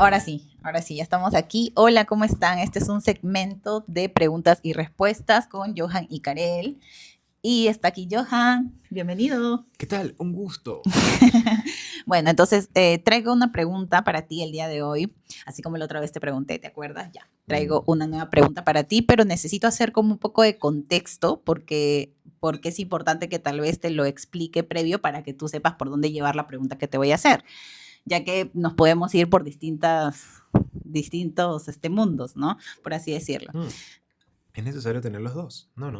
ahora sí, ya estamos aquí. Hola, ¿cómo están? Este es un segmento de preguntas y respuestas con Johan y Karel. Y está aquí Johan, bienvenido. ¿Qué tal? Un gusto. Bueno, entonces traigo una pregunta para ti el día de hoy, así como la otra vez te pregunté, ¿te acuerdas? Ya, traigo una nueva pregunta para ti, pero necesito hacer como un poco de contexto porque es importante que tal vez te lo explique previo para que tú sepas por dónde llevar la pregunta que te voy a hacer, ya que nos podemos ir por distintos mundos, ¿no? Por así decirlo. ¿Es necesario tener los dos? No.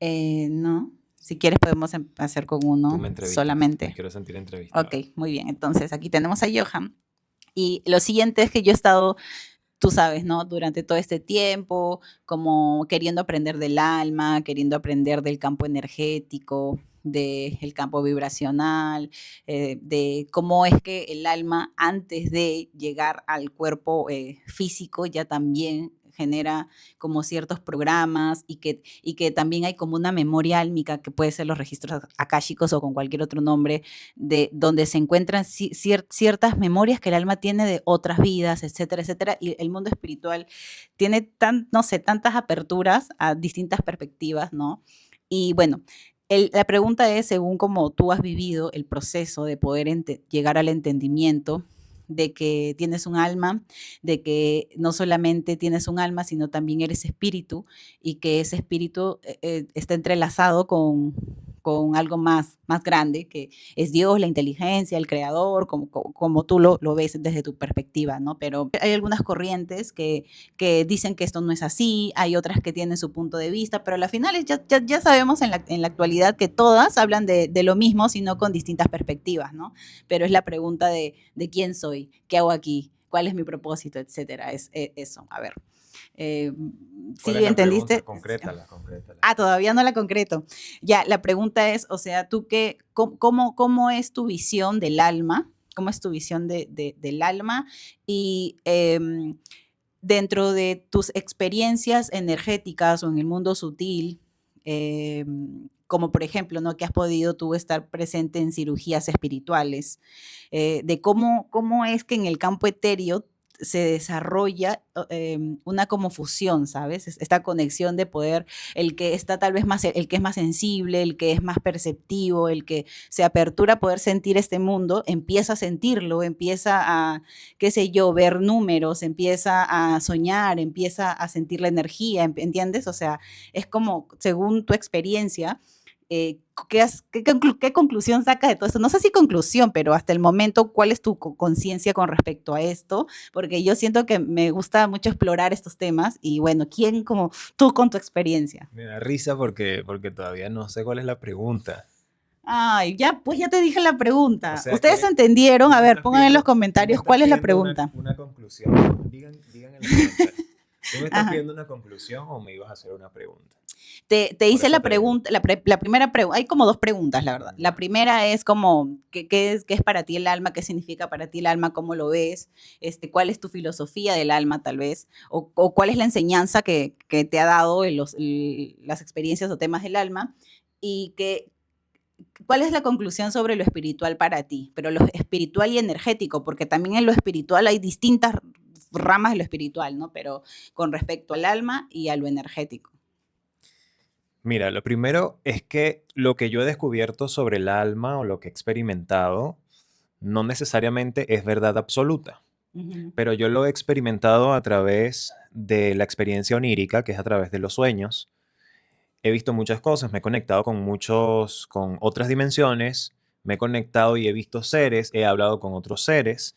No, si quieres podemos hacer con Tú uno me entrevistas. Me solamente. quiero sentir entrevistado. Ok, muy bien. Entonces aquí tenemos a Johan. Y lo siguiente es que yo he estado, tú sabes, ¿no? Durante todo este tiempo, como queriendo aprender del alma, queriendo aprender del campo energético, del campo vibracional, de cómo es que el alma, antes de llegar al cuerpo físico, ya también genera como ciertos programas y que también hay como una memoria álmica que puede ser los registros akáshicos o con cualquier otro nombre, de donde se encuentran ciertas memorias que el alma tiene de otras vidas, etcétera, etcétera, y el mundo espiritual tiene no sé, tantas aperturas a distintas perspectivas, ¿no? Y bueno, la pregunta es, según como tú has vivido el proceso de poder llegar al entendimiento de que tienes un alma, de que no solamente tienes un alma, sino también eres espíritu y que ese espíritu está entrelazado con algo más grande, que es Dios, la inteligencia, el creador, como tú lo ves desde tu perspectiva, ¿no? Pero hay algunas corrientes que dicen que esto no es así, hay otras que tienen su punto de vista, pero al final ya sabemos en la actualidad que todas hablan de lo mismo, sino con distintas perspectivas, ¿no? Pero es la pregunta de quién soy, qué hago aquí, cuál es mi propósito, etcétera. Es eso, a ver. ¿Cuál ¿Sí es la entendiste? pregunta? Concrétala. Todavía no la concreto. Ya, la pregunta es, o sea, ¿tú cómo es tu visión del alma? ¿Cómo es tu visión del alma? Y dentro de tus experiencias energéticas o en el mundo sutil, eh, como por ejemplo, ¿no? Que has podido tú estar presente en cirugías espirituales, de cómo es que en el campo etéreo se desarrolla una como fusión, ¿sabes? Esta conexión de poder, el que está tal vez más, el que es más sensible, el que es más perceptivo, el que se apertura a poder sentir este mundo, empieza a sentirlo, empieza a, qué sé yo, ver números, empieza a soñar, empieza a sentir la energía, ¿entiendes? O sea, es como, según tu experiencia, ¿qué conclusión sacas de todo esto? No sé si conclusión, pero hasta el momento, ¿cuál es tu conciencia con respecto a esto? Porque yo siento que me gusta mucho explorar estos temas y bueno, ¿quién como tú con tu experiencia? Me da risa porque todavía no sé cuál es la pregunta. Ay, ya, pues ya te dije la O pregunta. sea ¿Ustedes que entendieron? tú A me ver, estás pongan en los pidiendo, tú me comentarios estás cuál es la pidiendo pregunta. una conclusión. Digan en los comentarios. ¿Tú me estás Ajá. pidiendo una conclusión o me ibas a hacer una pregunta? Te Por hice eso la te digo. pregunta, la primera pregunta, hay como dos preguntas, la verdad. La Ya. primera es como, qué es para ti el alma? ¿Qué significa para ti el alma? ¿Cómo lo ves? ¿Cuál es tu filosofía del alma, tal vez? ¿O cuál es la enseñanza que te ha dado en las experiencias o temas del alma? Y ¿cuál es la conclusión sobre lo espiritual para ti? Pero lo espiritual y energético, porque también en lo espiritual hay distintas ramas de lo espiritual, ¿no? Pero con respecto al alma y a lo energético. Mira, lo primero es que lo que yo he descubierto sobre el alma o lo que he experimentado no necesariamente es verdad absoluta, Ujú. pero yo lo he experimentado a través de la experiencia onírica, que es a través de los sueños. He visto muchas cosas, me he conectado con otras dimensiones, me he conectado y he visto seres, he hablado con otros seres,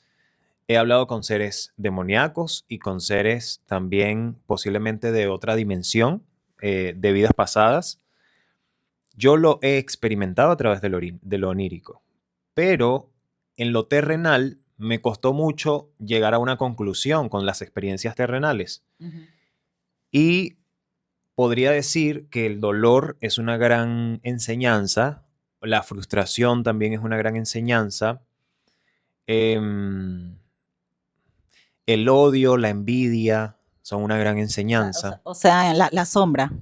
he hablado con seres demoníacos y con seres también posiblemente de otra dimensión, de vidas pasadas. Yo lo he experimentado a través de lo onírico, pero en lo terrenal me costó mucho llegar a una conclusión con las experiencias terrenales. Ujú. Y podría decir que el dolor es una gran enseñanza, la frustración también es una gran enseñanza, em, el odio, la envidia son una gran enseñanza, O sea, la sombra.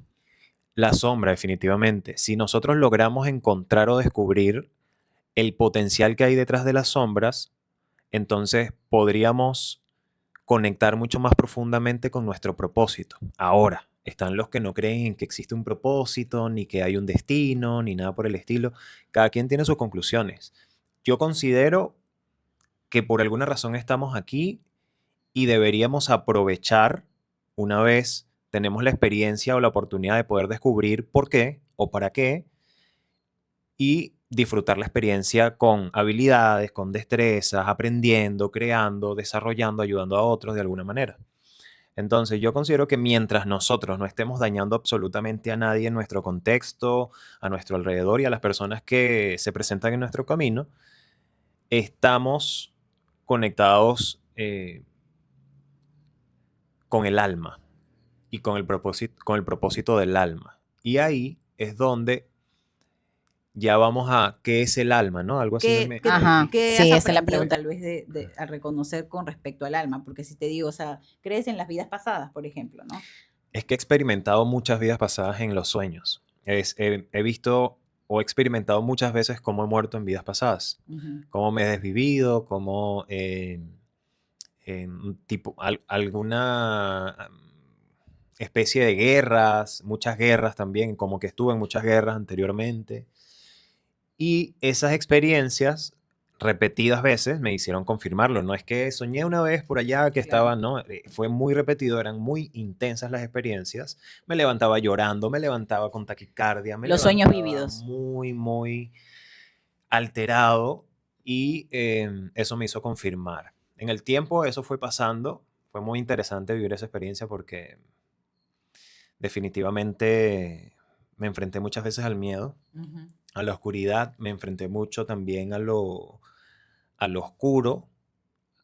la sombra definitivamente. Si nosotros logramos encontrar o descubrir el potencial que hay detrás de las sombras, entonces podríamos conectar mucho más profundamente con nuestro propósito. Ahora, están los que no creen en que existe un propósito, ni que hay un destino, ni nada por el estilo. Cada quien tiene sus conclusiones. Yo considero que por alguna razón estamos aquí y deberíamos aprovechar una vez tenemos la experiencia o la oportunidad de poder descubrir por qué o para qué y disfrutar la experiencia con habilidades, con destrezas, aprendiendo, creando, desarrollando, ayudando a otros de alguna manera. Entonces, yo considero que mientras nosotros no estemos dañando absolutamente a nadie en nuestro contexto, a nuestro alrededor y a las personas que se presentan en nuestro camino, estamos conectados con el alma y con el propósito del alma. Y ahí es donde ya vamos a qué es el alma, ¿no? Algo así me Ajá, dijiste. sí, esa es la pregunta, Luis, al reconocer con respecto al alma, porque si te digo, o sea, ¿crees en las vidas pasadas, por ejemplo, no? Es que he experimentado muchas vidas pasadas en los sueños. He visto o he experimentado muchas veces cómo he muerto en vidas pasadas, Ujú. cómo me he desvivido, cómo alguna especie de guerras, muchas guerras también, como que estuve en muchas guerras anteriormente. Y esas experiencias repetidas veces me hicieron confirmarlo. No es que soñé una vez por allá que Claro. estaba, no, fue muy repetido, eran muy intensas las experiencias. Me levantaba llorando, me levantaba con taquicardia, me Los sueños levantaba vívidos. muy, muy alterado y eso me hizo confirmar. En el tiempo eso fue pasando, fue muy interesante vivir esa experiencia porque definitivamente me enfrenté muchas veces al miedo, Ujú. a la oscuridad, me enfrenté mucho también a lo oscuro,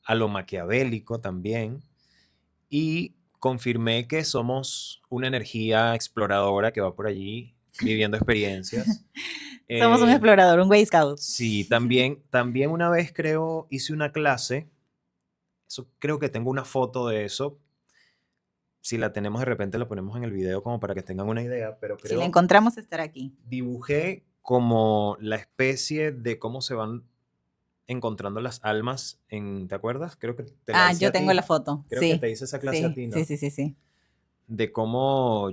a lo maquiavélico también, y confirmé que somos una energía exploradora que va por allí viviendo experiencias. Somos un explorador, un Boy Scout. Sí, también una vez creo, hice una clase, eso, creo que tengo una foto de eso, si la tenemos de repente la ponemos en el video como para que tengan una idea, pero Si la creo encontramos, estará aquí. dibujé como la especie de cómo se van encontrando las almas ¿te acuerdas? Creo que te la Ah, hice yo a tengo la ti. foto. Creo que Sí, te hice esa clase a sí, ti, sí, ¿no? sí, sí, sí. De cómo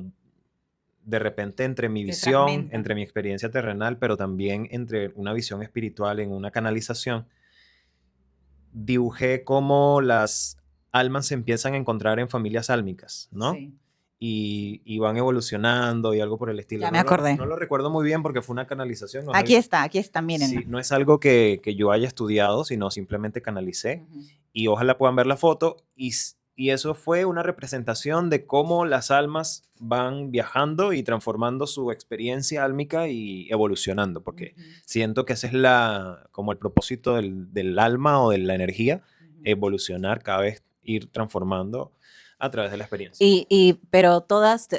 de repente entre mi Se visión, fragmenta. entre mi experiencia terrenal, pero también entre una visión espiritual en una canalización, dibujé cómo las almas se empiezan a encontrar en familias álmicas, ¿no? Sí, Y van evolucionando y algo por el estilo. ya me acordé. No lo recuerdo muy bien porque fue una canalización, no es Aquí está, mírenla. sí, no es algo que yo haya estudiado, sino simplemente canalicé. Ujú. Y ojalá puedan ver la foto. Y eso fue una representación de cómo las almas van viajando y transformando su experiencia álmica y evolucionando, porque Ujú. siento que ese es como el propósito del alma o de la energía, Ujú. evolucionar, cada vez ir transformando a través de la experiencia. Pero todas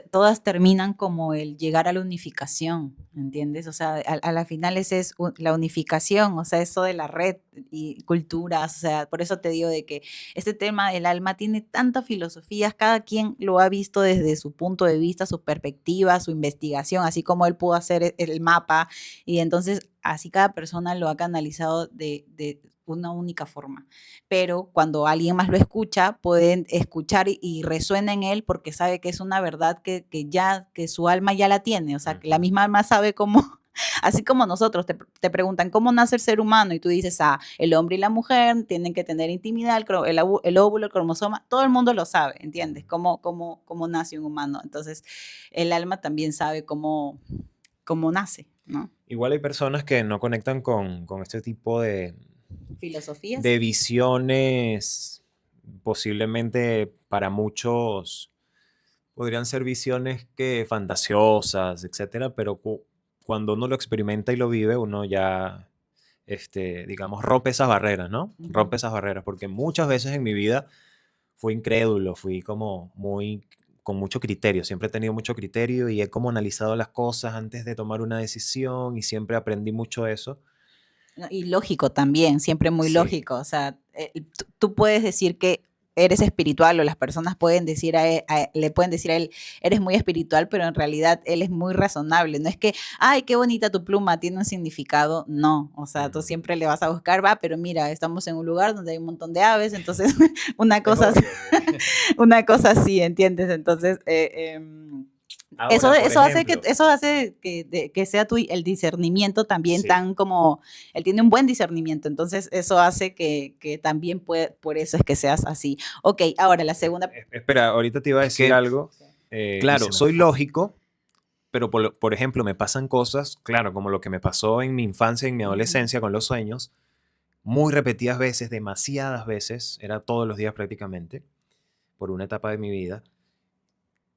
terminan como el llegar a la unificación, ¿entiendes? O sea, a la final esa es la unificación, o sea, eso de la red y culturas, o sea, por eso te digo de que este tema del alma tiene tantas filosofías, cada quien lo ha visto desde su punto de vista, su perspectiva, su investigación, así como él pudo hacer el mapa, y entonces así cada persona lo ha canalizado de una única forma, pero cuando alguien más lo escucha, pueden escuchar y resuena en él porque sabe que es una verdad que su alma ya la tiene, o sea, que la Ujú. misma alma sabe cómo, así como nosotros te preguntan cómo nace el ser humano y tú dices, el hombre y la mujer tienen que tener intimidad, el óvulo, el cromosoma, todo el mundo lo sabe, ¿entiendes? Cómo nace un humano. Entonces, el alma también sabe cómo nace, ¿no? Igual hay personas que no conectan con este tipo Filosofías. de visiones, posiblemente para muchos podrían ser visiones que fantasiosas, etcétera, pero cuando uno lo experimenta y lo vive, uno ya, digamos, rompe esas barreras, ¿no? Ujú. Rompe esas barreras, porque muchas veces en mi vida fui incrédulo, fui como muy con mucho criterio, siempre he tenido mucho criterio y he como analizado las cosas antes de tomar una decisión y siempre aprendí mucho eso. No, y lógico también, siempre muy Sí. lógico. O sea, tú puedes decir que eres espiritual o las personas pueden decir le pueden decir a él, eres muy espiritual, pero en realidad él es muy razonable. No es que, ay, qué bonita tu pluma, tiene un significado. No, o sea, tú siempre le vas a buscar, va, pero mira, estamos en un lugar donde hay un montón de aves, entonces una cosa, una cosa así, ¿entiendes? Entonces, Ahora, por ejemplo, eso hace que sea el discernimiento también sí. tan como, él tiene un buen discernimiento, entonces eso hace que también puede, por eso es que seas así. Ok, ahora la segunda. Espera, ahorita te iba a Es decir que, algo. claro, soy lógico, pero por ejemplo me pasan cosas, claro, como lo que me pasó en mi infancia y en mi adolescencia con los sueños, muy repetidas veces, demasiadas veces, era todos los días prácticamente, por una etapa de mi vida,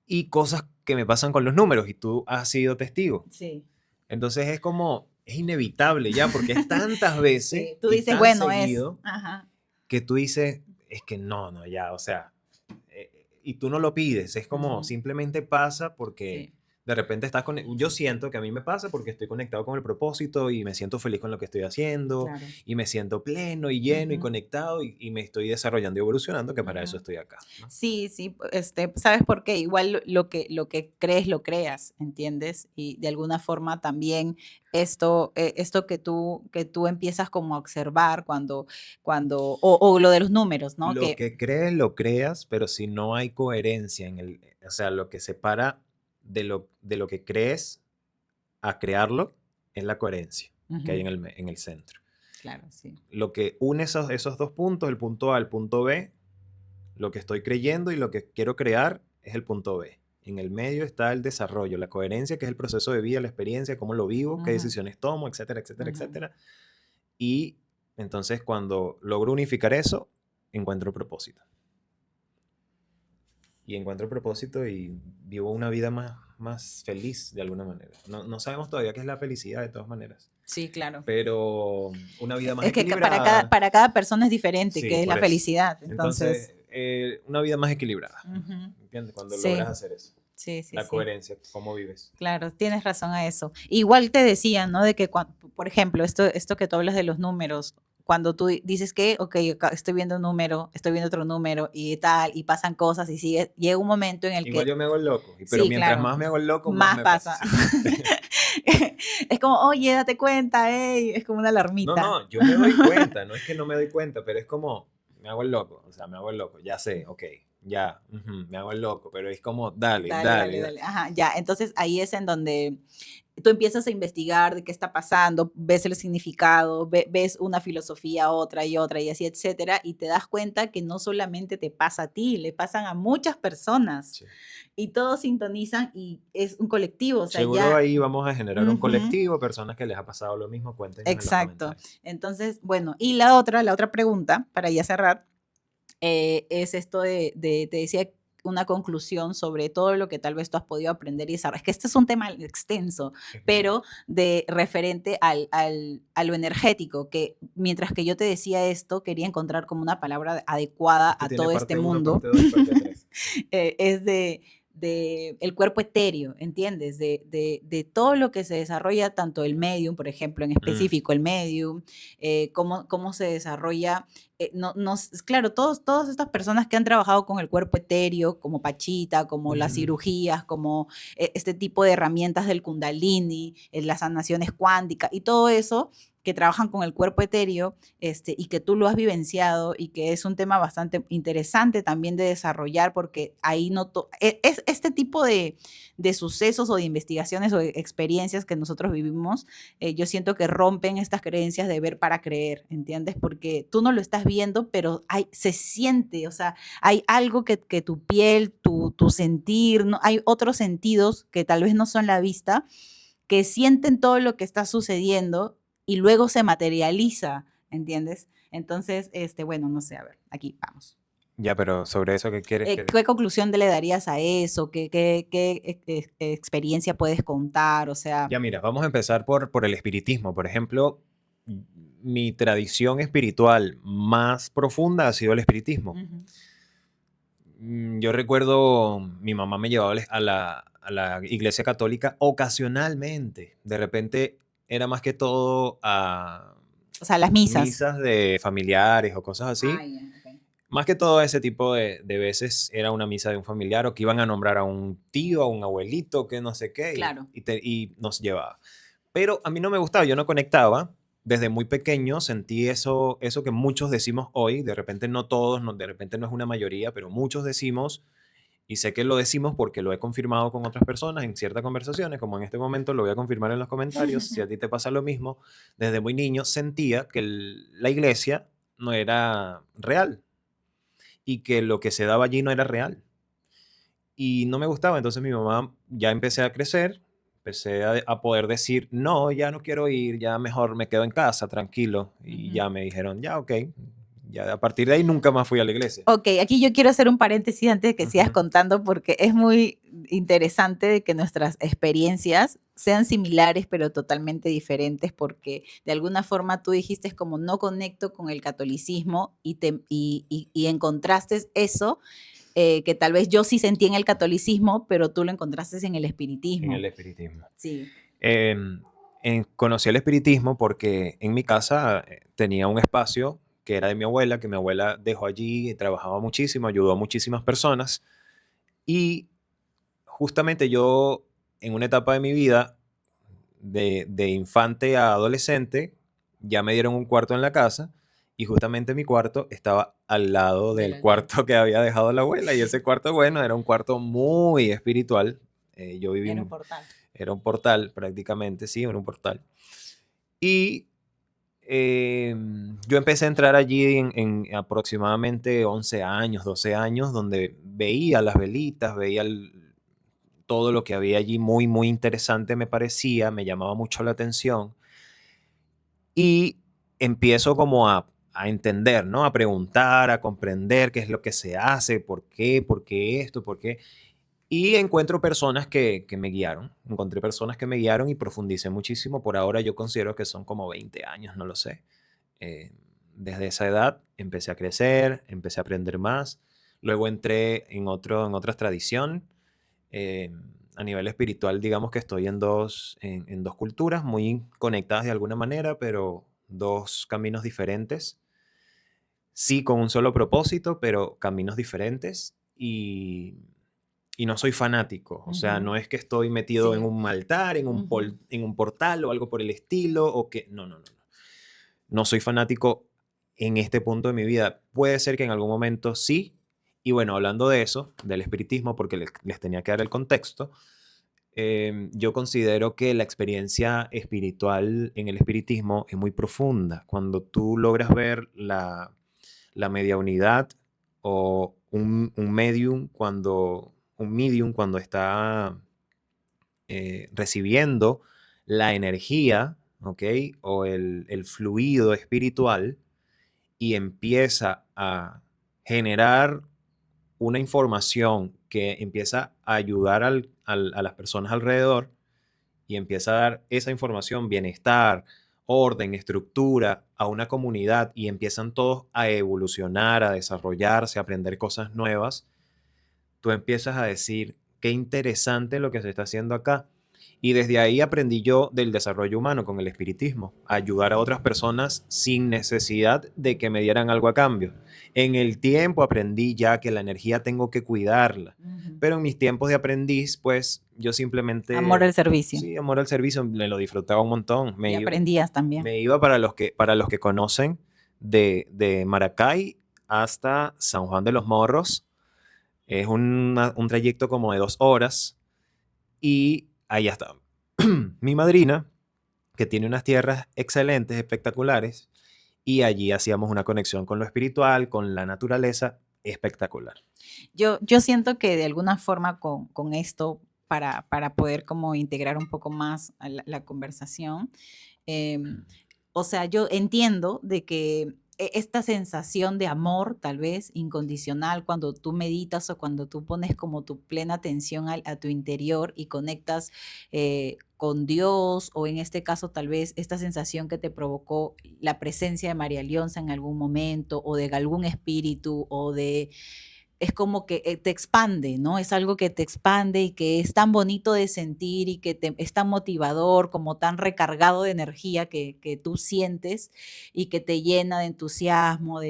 y cosas que me pasan con los números, y tú has sido testigo. Sí. Entonces es como, es inevitable ya, porque es tantas veces Sí, tú y dices, tan bueno, seguido Ajá. que tú dices, es que no, ya, o sea, y tú no lo pides, es como simplemente pasa porque Sí. de repente estás con, yo siento que a mí me pasa porque estoy conectado con el propósito y me siento feliz con lo que estoy haciendo Claro. y me siento pleno y lleno y conectado y me estoy desarrollando y evolucionando, que para eso estoy acá, ¿no? Sí, sí, ¿sabes por qué? Igual lo que crees, lo creas, ¿entiendes? Y de alguna forma también esto que tú empiezas como a observar o lo de los números, ¿no? Lo que crees, lo creas, pero si no hay coherencia en el, o sea, lo que separa de lo que crees a crearlo es la coherencia que hay en el centro. Claro, sí. Lo que une esos dos puntos, el punto A, el punto B, lo que estoy creyendo y lo que quiero crear es el punto B. En el medio está el desarrollo, la coherencia, que es el proceso de vida, la experiencia, cómo lo vivo, qué decisiones tomo, etcétera, etcétera, etcétera. Y entonces cuando logro unificar eso, encuentro propósito. Y encuentro propósito y vivo una vida más feliz de alguna manera. No sabemos todavía qué es la felicidad de todas maneras. Sí, claro. Pero una vida más Es que equilibrada. para cada persona es diferente, Sí, que es la por eso. felicidad. Entonces, una vida más equilibrada. ¿Entiendes? Cuando logras hacer eso. Sí, la coherencia, cómo vives. Claro, tienes razón a eso. Igual te decía, ¿no? De que, por ejemplo, esto que tú hablas de los números, cuando tú dices que, ok, estoy viendo un número, estoy viendo otro número y tal, y pasan cosas y sigue, llega un momento en el Igual que... yo me hago el loco, pero sí, mientras claro, más me hago el loco, más me pasa. Es como, oye, date cuenta, es como una alarmita. No, yo me doy cuenta, no es que no me doy cuenta, pero es como, me hago el loco, o sea, me hago el loco, ya sé, ok, ya, me hago el loco, pero es como, dale. Ajá, ya, entonces ahí es en donde tú empiezas a investigar de qué está pasando, ves el significado, ves una filosofía, otra y así, etcétera, y te das cuenta que no solamente te pasa a ti, le pasan a muchas personas. Sí. Y todos sintonizan y es un colectivo. O sea, seguro ya... ahí vamos a generar un colectivo, personas que les ha pasado lo mismo, cuéntenos. Exacto. En los comentarios. Entonces, bueno, y la otra pregunta, para ya cerrar, es esto te decía, una conclusión sobre todo lo que tal vez tú has podido aprender y desarrollar. Es que este es un tema extenso, pero de referente a lo energético, que mientras que yo te decía esto, quería encontrar como una palabra adecuada a todo este mundo. Parte 2, parte 3. Es de el cuerpo etéreo, ¿entiendes? De todo lo que se desarrolla, tanto el medium, por ejemplo, en específico el medium, cómo se desarrolla. Claro, todas estas personas que han trabajado con el cuerpo etéreo, como Pachita, como las cirugías, como este tipo de herramientas del Kundalini, las sanaciones cuánticas y todo eso, que trabajan con el cuerpo etéreo, y que tú lo has vivenciado y que es un tema bastante interesante también de desarrollar, porque ahí es este tipo de sucesos o de investigaciones o de experiencias que nosotros vivimos, yo siento que rompen estas creencias de ver para creer, ¿entiendes? Porque tú no lo estás viendo, pero se siente, o sea, hay algo que tu piel, tu sentir, ¿no? Hay otros sentidos que tal vez no son la vista, que sienten todo lo que está sucediendo y luego se materializa, ¿entiendes? Entonces, bueno, no sé, a ver, aquí vamos. Ya, pero sobre eso, ¿qué quieres? ¿Qué conclusión le darías a eso? ¿Qué experiencia puedes contar? O sea... Ya, mira, vamos a empezar por el espiritismo. Por ejemplo, mi tradición espiritual más profunda ha sido el espiritismo. Yo recuerdo, mi mamá me llevaba a la iglesia católica ocasionalmente. De repente era más que todo a... O sea, las misas. Misas de familiares o cosas así. Yeah, okay. Más que todo ese tipo de veces era una misa de un familiar o que iban a nombrar a un tío, a un abuelito, que no sé qué, Claro. y nos llevaba. Pero a mí no me gustaba, yo no conectaba. Desde muy pequeño sentí eso que muchos decimos hoy, de repente no todos, de repente no es una mayoría, pero muchos decimos, y sé que lo decimos porque lo he confirmado con otras personas en ciertas conversaciones, como en este momento lo voy a confirmar en los comentarios, si a ti te pasa lo mismo, desde muy niño sentía que la iglesia no era real y que lo que se daba allí no era real. Y no me gustaba, entonces mi mamá, ya empecé a crecer, empecé a poder decir, no, ya no quiero ir, ya mejor me quedo en casa, tranquilo. Y Ujú. ya me dijeron, ya, ok. Ya a partir de ahí nunca más fui a la iglesia. Ok, aquí yo quiero hacer un paréntesis antes de que sigas Ujú. contando porque es muy interesante de que nuestras experiencias sean similares pero totalmente diferentes porque de alguna forma tú dijiste como no conecto con el catolicismo y encontraste eso que tal vez yo sí sentí en el catolicismo, pero tú lo encontraste en el En espiritismo. el espiritismo. Sí. Em, Conocí el espiritismo porque en mi casa tenía un espacio que era de mi abuela, que mi abuela dejó allí, y trabajaba muchísimo, ayudó a muchísimas personas. Y justamente yo, en una etapa de mi vida, de infante a adolescente, ya me dieron un cuarto en la casa y justamente mi cuarto estaba al lado Del del altar. cuarto que había dejado la abuela y ese cuarto, bueno, era un cuarto muy espiritual. Yo viví Era un portal. era un portal prácticamente, sí, era un portal. Y yo empecé a entrar allí en aproximadamente 11 años, 12 años, donde veía las velitas, veía todo lo que había allí muy, muy interesante me parecía, me llamaba mucho la atención y empiezo como a entender, ¿no? A preguntar, a comprender qué es lo que se hace, por qué esto, por qué. Y encuentro personas que me guiaron, encontré personas que me guiaron y profundicé muchísimo. Por ahora yo considero que son como 20 años, no lo sé. Eh, Desde esa edad empecé a crecer, empecé a aprender más. Luego entré en otra tradición. eh, a nivel espiritual, digamos que estoy en dos culturas muy conectadas de alguna manera, pero dos caminos diferentes. Sí, con un solo propósito, pero caminos diferentes. Y no soy fanático, o sea, Ujú. no es que estoy metido en Sí. un altar, Ujú. en un portal o algo por el estilo, o que no, no, no, no. No soy fanático en este punto de mi vida. Puede ser que en algún momento sí. Y bueno, hablando de eso, del espiritismo, porque les tenía que dar el contexto, yo considero que la experiencia espiritual en el espiritismo es muy profunda. Cuando tú logras ver la mediunidad o un medium cuando está recibiendo la energía, ¿ok? O el fluido espiritual y empieza a generar una información que empieza a ayudar a las personas alrededor y empieza a dar esa información, bienestar, orden, estructura a una comunidad y empiezan todos a evolucionar, a desarrollarse, a aprender cosas nuevas, tú empiezas a decir, qué interesante lo que se está haciendo acá. Y desde ahí aprendí yo del desarrollo humano con el espiritismo, a ayudar a otras personas sin necesidad de que me dieran algo a cambio. En el tiempo aprendí ya que la energía tengo que cuidarla, Ujú. pero en mis tiempos de aprendiz, pues yo Amor simplemente, al servicio. sí, amor al servicio, me lo disfrutaba un montón. Y aprendías también. Me iba para los que conocen de Maracay hasta San Juan de los Morros. Es un trayecto como de 2 horas y ahí está mi madrina, que tiene unas tierras excelentes, espectaculares, y allí hacíamos una conexión con lo espiritual, con la naturaleza, espectacular. Yo siento que de alguna forma con esto, para poder como integrar un poco más a la conversación, em, o sea, yo entiendo de que esta sensación de amor, tal vez incondicional, cuando tú meditas o cuando tú pones como tu plena atención a tu interior y conectas con Dios, o en este caso tal vez esta sensación que te provocó la presencia de María Leonza en algún momento, o de algún espíritu, o de es como que te expande, ¿no? Es algo que te expande y que es tan bonito de sentir y que es tan motivador, como tan recargado de energía que tú sientes y que te llena de entusiasmo,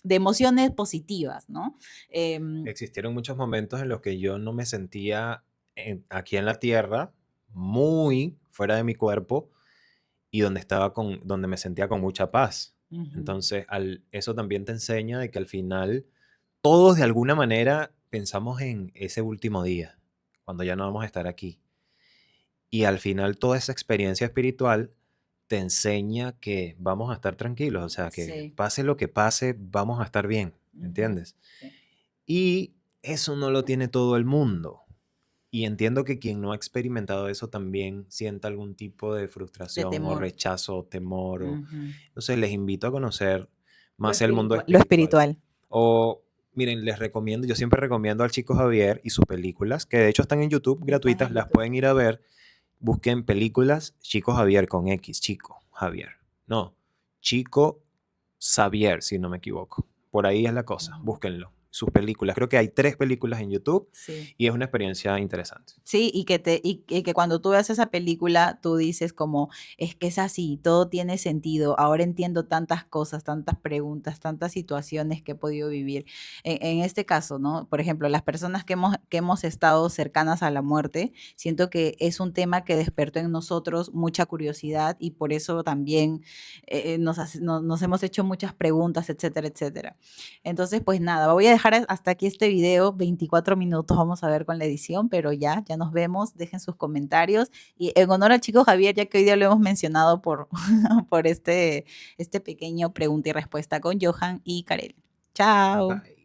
de emociones positivas, ¿no? Existieron muchos momentos en los que yo no me sentía aquí en la tierra, muy fuera de mi cuerpo, y donde me sentía con mucha paz. Ujú. Entonces, eso también te enseña de que al final todos de alguna manera pensamos en ese último día, cuando ya no vamos a estar aquí. Y al final toda esa experiencia espiritual te enseña que vamos a estar tranquilos, o sea, que Sí. pase lo que pase, vamos a estar bien, Ujú. ¿entiendes? Sí. Y eso no lo tiene todo el mundo. Y entiendo que quien no ha experimentado eso también sienta algún tipo de De frustración o temor. rechazo o temor. Ujú. Entonces les invito a conocer Lo más el mundo lo espiritual. espiritual. O miren, les recomiendo, yo siempre recomiendo al Chico Javier y sus películas, que de hecho están en YouTube Están gratuitas, en las YouTube. pueden ir a ver. Busquen películas Chico Javier con X, Chico Javier. No, Chico Xavier, si no me equivoco. Por ahí es la cosa, Ujú. búsquenlo. Sus películas, creo que hay 3 películas en YouTube Sí. y es una experiencia interesante. Sí, y que cuando tú ves esa película, tú dices como, es que es así, todo tiene sentido, ahora entiendo tantas cosas, tantas preguntas, tantas situaciones que he podido vivir. En este caso, ¿no? Por ejemplo, las personas que hemos estado cercanas a la muerte, siento que es un tema que despertó en nosotros mucha curiosidad y por eso también nos hemos hecho muchas preguntas, etcétera, etcétera. Entonces, pues nada, voy a dejar hasta aquí este video, 24 minutos, vamos a ver con la edición, pero ya nos vemos, dejen sus comentarios. Y en honor al Chico Javier, ya que hoy día lo hemos mencionado por, por este pequeño pregunta y respuesta con Johan y Karel. Chao. Bye.